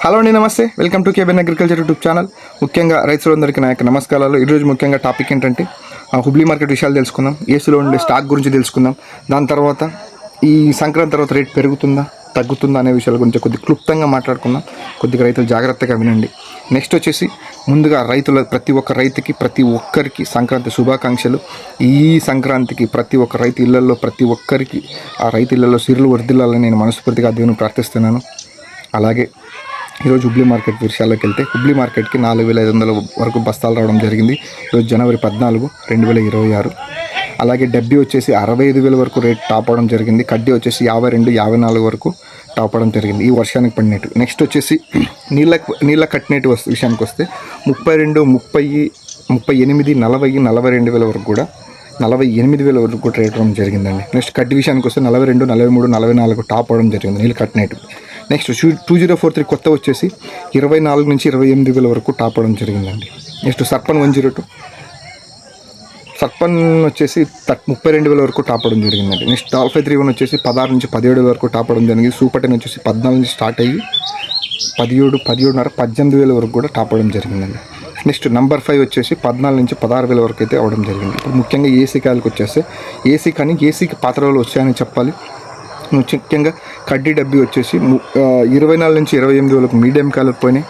Hello అండి, నమస్తే. Welcome to KBN agriculture YouTube channel. ముఖ్యంగా రైతులందరికీ నా యొక్క నమస్కారాలు. ఈరోజు ముఖ్యంగా టాపిక్ ఏంటంటే హుబ్లీ మార్కెట్ విషయాలు తెలుసుకుందాం, ఏసీలో ఉండే స్టాక్ గురించి తెలుసుకుందాం. దాని తర్వాత ఈ సంక్రాంతి తర్వాత రేట్ పెరుగుతుందా తగ్గుతుందా అనే విషయాల గురించి కొద్దిగా క్లుప్తంగా మాట్లాడుకుందాం. కొద్దిగా రైతులు జాగ్రత్తగా వినండి. నెక్స్ట్ వచ్చేసి ముందుగా ప్రతి ఒక్క రైతుకి ప్రతి ఒక్కరికి సంక్రాంతి శుభాకాంక్షలు. ఈ సంక్రాంతికి ప్రతి ఒక్క రైతు ఇళ్లలో ప్రతి ఒక్కరికి ఆ రైతు ఇళ్లలో సిరులు వర్ధిల్లాలని నేను మనస్ఫూర్తిగా దేవుని ప్రార్థిస్తున్నాను. అలాగే ఈరోజు హుబ్లీ మార్కెట్ విషయాల్లోకి వెళ్తే హుబ్లీ మార్కెట్కి 4,500 వరకు బస్తాలు రావడం జరిగింది. ఈరోజు జనవరి 14, 2026. అలాగే డబ్బీ వచ్చేసి 65,000 వరకు రేట్ టాప్ అవడం జరిగింది. కడ్డీ వచ్చేసి 52, 54 వరకు టాప్ అవడం జరిగింది ఈ వర్షానికి పడినట్టు. నెక్స్ట్ వచ్చేసి నీళ్ళ కట్టినట్టు విషయానికి వస్తే 32, 30, 38, 40, 42,000 వరకు కూడా 48,000 వరకు కూడా రేట్ అవడం జరిగిందండి. నెక్స్ట్ కడ్డీ విషయానికి వస్తే 42, 43, 44 టాప్ అవడం జరిగింది నీళ్ళు కట్టినట్టు. నెక్స్ట్ 2043 కొత్త వచ్చేసి 24 నుంచి 28,000 వరకు టాప్ అవడం జరిగిందండి. నెక్స్ట్ సర్పన్ 102 సర్పన్ వచ్చేసి 32,000 వరకు టాప్ అవడం జరిగిందండి. నెక్స్ట్ డాల్ఫై 31 వచ్చేసి 16 నుంచి 17 వరకు టాప్ అవడం జరిగింది. సూపర్ 10 వచ్చేసి 14 నుంచి స్టార్ట్ అయ్యి 17, 17.5, 18,000 వరకు కూడా టాప్ అవడం జరిగిందండి. నెక్స్ట్ నంబర్ 5 వచ్చేసి 14 నుంచి 16,000 వరకు అయితే అవడం జరిగింది. ఇప్పుడు ముఖ్యంగా ఏసీ కాయలకు వచ్చేస్తే ఏసీకి పాత్రలు వచ్చాయని చెప్పాలి. ముఖ్యంగా కడ్డీ డబ్బీ వచ్చేసి 24 నుంచి 28 వరకు మీడియం కాయలు పోయినాయి.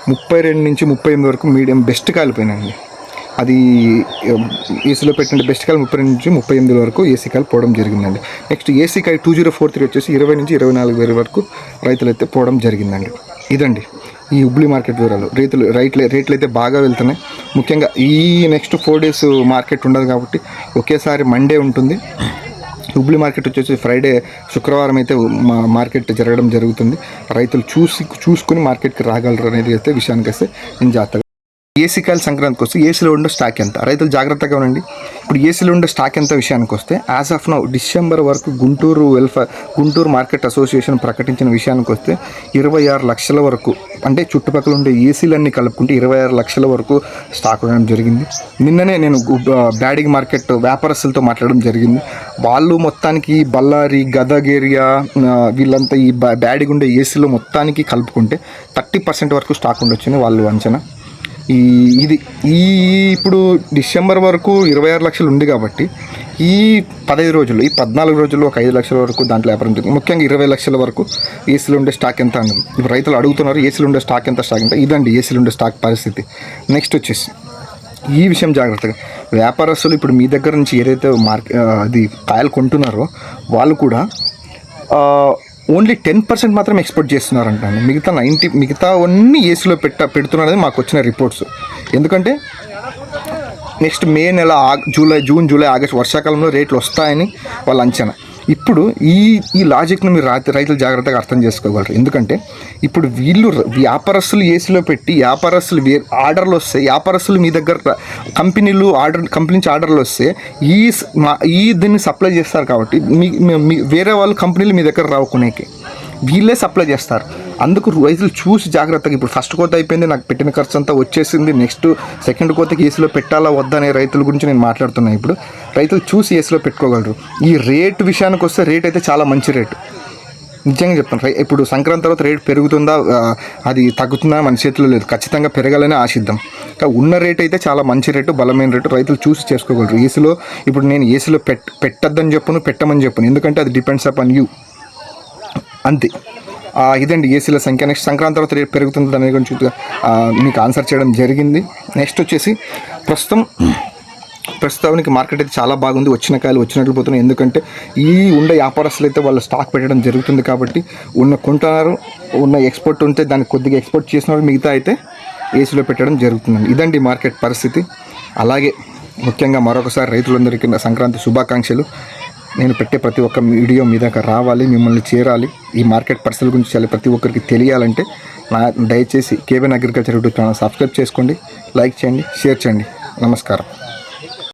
32 నుంచి 38 వరకు మీడియం బెస్ట్ కాయలు పోయినాయండి. అది ఏసీలో పెట్టిన బెస్ట్ కాయలు 32 నుంచి 38 వరకు ఏసీ కాయలు పోవడం జరిగిందండి. నెక్స్ట్ ఏసీ కాయ 2043 వచ్చేసి 20 నుంచి 24,000 వరకు రైతులు అయితే పోవడం జరిగిందండి. ఇదండి ఈ హుబ్లీ మార్కెట్ వివరాలు. రేట్లు అయితే బాగా వెళ్తున్నాయి. ముఖ్యంగా ఈ నెక్స్ట్ 4 days మార్కెట్ ఉండదు కాబట్టి ఒకేసారి మండే ఉంటుంది. హుబ్లీ మార్కెట్ వచ్చేసి ఫ్రైడే, శుక్రవారం అయితే మార్కెట్ జరగడం జరుగుతుంది. రైతులు చూసుకుని మార్కెట్కి రాగలరు అనేది అయితే విషయానికి వస్తే నేను జాగ్రత్తగా. ఏసీ కాయలు సంక్రాంతికి వస్తే ఏసీలో ఉండే స్టాక్ ఎంత, రైతులు జాగ్రత్తగా ఉండండి. ఇప్పుడు ఏసీలో ఉండే స్టాక్ ఎంత విషయానికి వస్తే యాజ్ ఆఫ్ నౌ డిసెంబర్ వరకు గుంటూరు మార్కెట్ అసోసియేషన్ ప్రకటించిన విషయానికి వస్తే 26 లక్షల వరకు, అంటే చుట్టుపక్కల ఉండే ఏసీలన్నీ కలుపుకుంటే 26 లక్షల వరకు స్టాక్ ఉండడం జరిగింది. నిన్ననే నేను బ్యాడింగ్ మార్కెట్ వ్యాపారస్తులతో మాట్లాడడం జరిగింది. వాళ్ళు మొత్తానికి బళ్ళారి, గదగ్ ఏరియా వీళ్ళంతా ఈ బ్యాడింగ్ ఉండే ఏసీలో మొత్తానికి కలుపుకుంటే 30% వరకు స్టాక్ ఉండొచ్చని వాళ్ళు అంచనా. ఇప్పుడు డిసెంబర్ వరకు 26 లక్షలు ఉంది కాబట్టి ఈ 15 రోజులు, ఈ 14 రోజుల్లో ఒక 5 లక్షల వరకు దాంట్లో వ్యాపారం జరుగుతుంది. ముఖ్యంగా 20 లక్షల వరకు ఏసీలో ఉండే స్టాక్ ఎంత అన్నది ఇప్పుడు రైతులు అడుగుతున్నారు. ఏసీలో ఉండే స్టాక్ ఎంత ఇదండి ఏసీలో ఉండే స్టాక్ పరిస్థితి. నెక్స్ట్ వచ్చేసి ఈ విషయం జాగ్రత్తగా వ్యాపారస్తులు ఇప్పుడు మీ దగ్గర నుంచి ఏదైతే అది కాయలు కొంటున్నారో వాళ్ళు కూడా ఓన్లీ 10% మాత్రం ఎక్స్పోర్ట్ చేస్తున్నారంట అండి. మిగతా అన్నీ ఏసీలో పెడుతున్నారని మాకు వచ్చిన రిపోర్ట్స్. ఎందుకంటే నెక్స్ట్ మే నెల, జూన్, జూలై, ఆగస్ట్ వర్షాకాలంలో రేట్లు వస్తాయని వాళ్ళ అంచనా. ఇప్పుడు ఈ లాజిక్ను మీరు రైతులు జాగ్రత్తగా అర్థం చేసుకోగలరు. ఎందుకంటే ఇప్పుడు వ్యాపారస్తులు ఏసీలో పెట్టి ఆర్డర్లు వస్తే, వ్యాపారస్తులు మీ దగ్గర కంపెనీ నుంచి ఆర్డర్లు వస్తే దీన్ని సప్లై చేస్తారు కాబట్టి వేరే వాళ్ళు కంపెనీలు మీ దగ్గర రావుకునేకి వీళ్ళే సప్లై చేస్తారు. అందుకు రైతులు చూసి జాగ్రత్తగా, ఇప్పుడు ఫస్ట్ కోత అయిపోయింది, నాకు పెట్టిన ఖర్చు అంతా వచ్చేసింది, నెక్స్ట్ సెకండ్ కోతకి ఏసీలో పెట్టాలా వద్దా అనే రైతుల గురించి నేను మాట్లాడుతున్నాను. ఇప్పుడు రైతులు చూసి ఏసీలో పెట్టుకోగలరు. ఈ రేటు విషయానికి వస్తే రేట్ అయితే చాలా మంచి రేటు, నిజంగా చెప్తాను. ఇప్పుడు సంక్రాంతి తర్వాత రేటు పెరుగుతుందా అది తగ్గుతుందా మన చేతిలో లేదు. ఖచ్చితంగా పెరగాలని ఆశిద్దాం. ఉన్న రేట్ అయితే చాలా మంచి రేటు, బలమైన రేటు, రైతులు చూసి చేసుకోగలరు. ఏసీలో ఇప్పుడు నేను ఏసీలో పెట్టద్దని చెప్పను, పెట్టమని చెప్పను, ఎందుకంటే అది డిపెండ్స్ అపాన్ యూ, అంతే. ఇదండి ఏసీల సంఖ్య. నెక్స్ట్ సంక్రాంతి తర్వాత రేట్ పెరుగుతుంది దాని గురించి మీకు ఆన్సర్ చేయడం జరిగింది. నెక్స్ట్ వచ్చేసి ప్రస్తుతానికి మార్కెట్ అయితే చాలా బాగుంది. వచ్చిన కాయలు వచ్చినట్లు పోతున్నాయి. ఎందుకంటే ఉండే వ్యాపారస్తులు అయితే వాళ్ళ స్టాక్ పెట్టడం జరుగుతుంది కాబట్టి కొంటున్నారు. ఎక్స్పోర్ట్ ఉంటే దాన్ని కొద్దిగా ఎక్స్పోర్ట్ చేసిన మిగతా అయితే ఏసీలో పెట్టడం జరుగుతుందండి. ఇదండి మార్కెట్ పరిస్థితి. అలాగే ముఖ్యంగా మరొకసారి రైతులందరికీ సంక్రాంతి శుభాకాంక్షలు. నేను పెట్టే ప్రతి ఒక్క వీడియో మీ దగ్గర రావాలి, మిమ్మల్ని చేరాలి. ఈ మార్కెట్ పరిస్థితుల గురించి ప్రతి ఒక్కరికి తెలియాలంటే దయచేసి KBN agriculture YouTube channel subscribe చేసుకోండి, లైక్ చేయండి, షేర్ చేయండి. నమస్కారం.